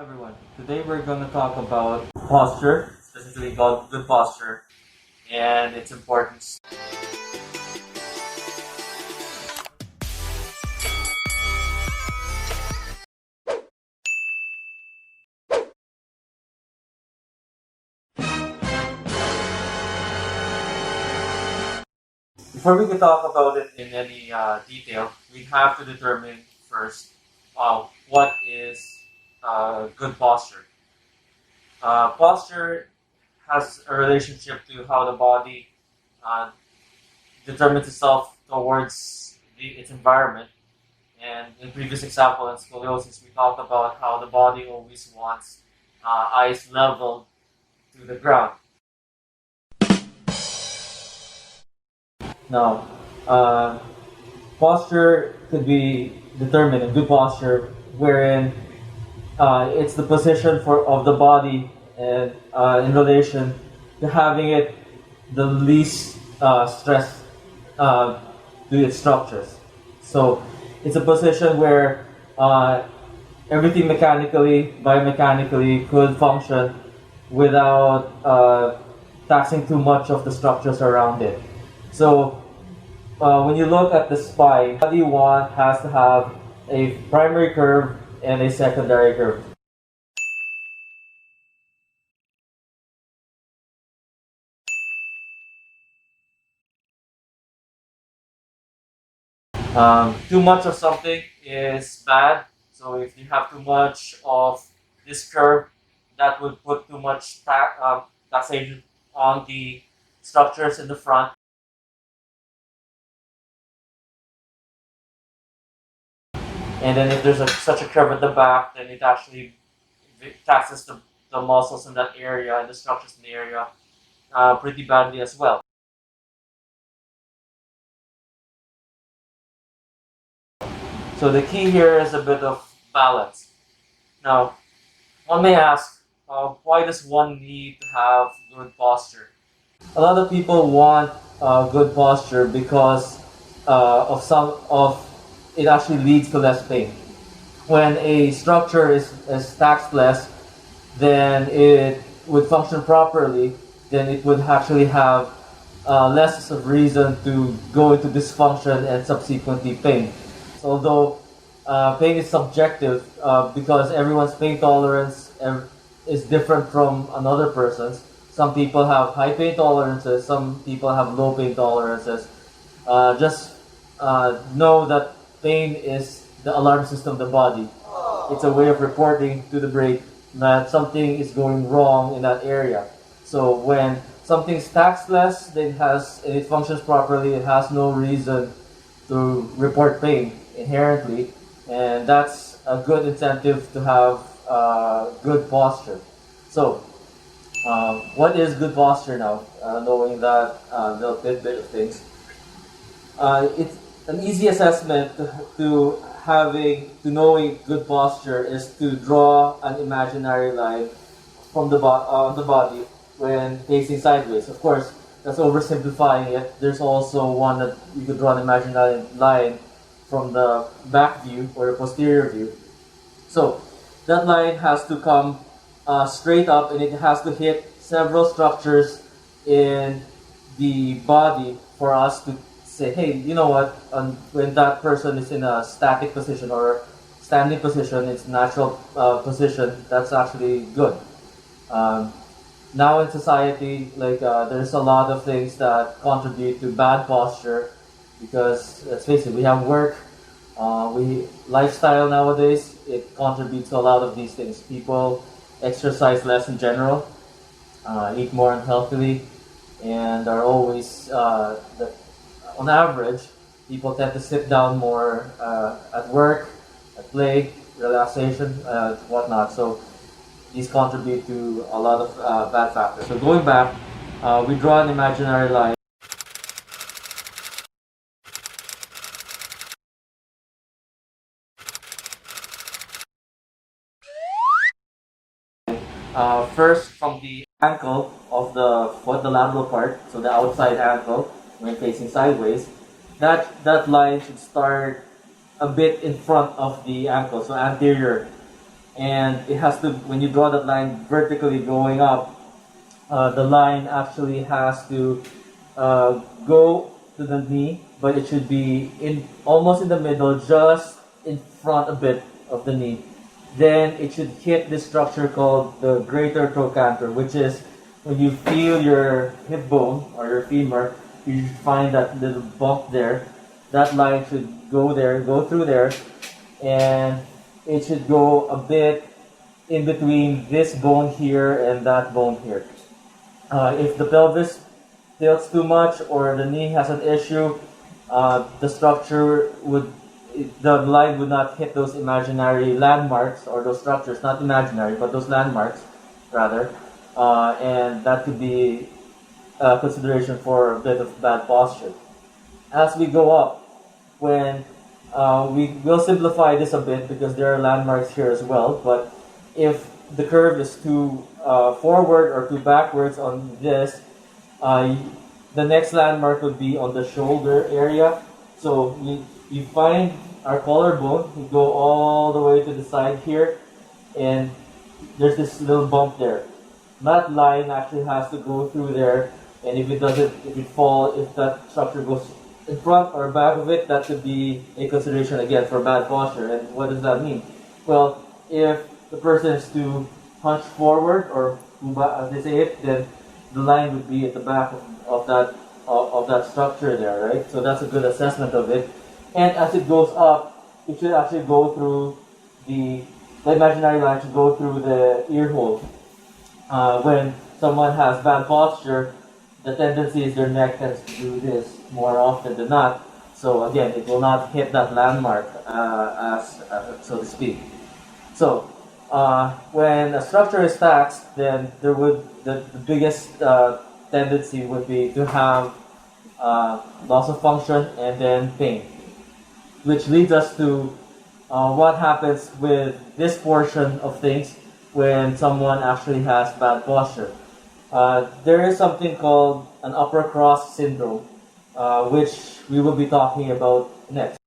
everyone. Today we're going to talk about posture, specifically good posture, and its importance. Before we can talk about it in any detail, we have to determine first what is good posture. Posture has a relationship to how the body uh, determines itself towards its environment. And in previous example, in scoliosis, we talked about how the body always wants eyes leveled to the ground. Now, posture could be determined in good posture, wherein it's the position of the body and in relation to having it the least stress to its structures. So it's a position where everything biomechanically could function without taxing too much of the structures around it. So when you look at the spine, body one has to have a primary curve and a secondary curve. Too much of something is bad. So if you have too much of this curve, that would put too much taxation on the structures in the front. And then if there's such a curve at the back, then it actually taxes the muscles in that area and the structures in the area pretty badly as well. So the key here is a bit of balance. Now, one may ask, why does one need to have good posture? A lot of people want good posture because of it actually leads to less pain. When a structure is taxed less, then it would function properly. Then it would actually have less of reason to go into dysfunction and subsequently pain. So although pain is subjective because everyone's pain tolerance is different from another person's. Some people have high pain tolerances, some people have low pain tolerances. Just know that pain is the alarm system of the body. It's a way of reporting to the brain that something is going wrong in that area. So when something's taxed less, it functions properly, it has no reason to report pain inherently, and that's a good incentive to have good posture. So what is good posture now? Knowing that little bit of things, it's an easy assessment to knowing good posture is to draw an imaginary line from the body when facing sideways. Of course, that's oversimplifying it. There's also one that you could draw an imaginary line from the back view or the posterior view. So that line has to come straight up, and it has to hit several structures in the body for us to say, hey, you know what, when that person is in a static position or standing position, its natural position, that's actually good. Now in society, there's a lot of things that contribute to bad posture because, let's face it, we have work, lifestyle nowadays, it contributes to a lot of these things. People exercise less in general, eat more unhealthily, and are always, on average, people tend to sit down more at work, at play, relaxation, whatnot. So these contribute to a lot of bad factors. So going back, we draw an imaginary line. First, from the ankle of the foot, the lateral part, so the outside ankle, when facing sideways, that line should start a bit in front of the ankle, so anterior and it has to, when you draw that line vertically going up, the line actually has to go to the knee, but it should be in almost in the middle, just in front a bit of the knee. Then it should hit this structure called the greater trochanter, which is when you feel your hip bone or your femur, you should find that little bump there. That line should go there, go through there, and it should go a bit in between this bone here and that bone here. If the pelvis tilts too much or the knee has an issue, the structure would, the line would not hit those imaginary landmarks, or those structures, not imaginary, but those landmarks rather, and that could be a consideration for a bit of bad posture. As we go up, when we will simplify this a bit because there are landmarks here as well, but if the curve is too forward or too backwards on this, the next landmark would be on the shoulder area. So you find our collarbone, we go all the way to the side here, and there's this little bump there. That line actually has to go through there, and if it doesn't, if that structure goes in front or back of it, that could be a consideration again for bad posture. And what does that mean? Well, if the person is to hunch forward or as they say it, then the line would be at the back of that structure there, right? So that's a good assessment of it. And as it goes up, it should actually go through the imaginary line should go through the ear hole. When someone has bad posture, the tendency is their neck tends to do this more often than not. So again, it will not hit that landmark, so to speak. So when a structure is taxed, then the biggest tendency would be to have loss of function and then pain, which leads us to what happens with this portion of things when someone actually has bad posture. There is something called an upper cross syndrome, which we will be talking about next.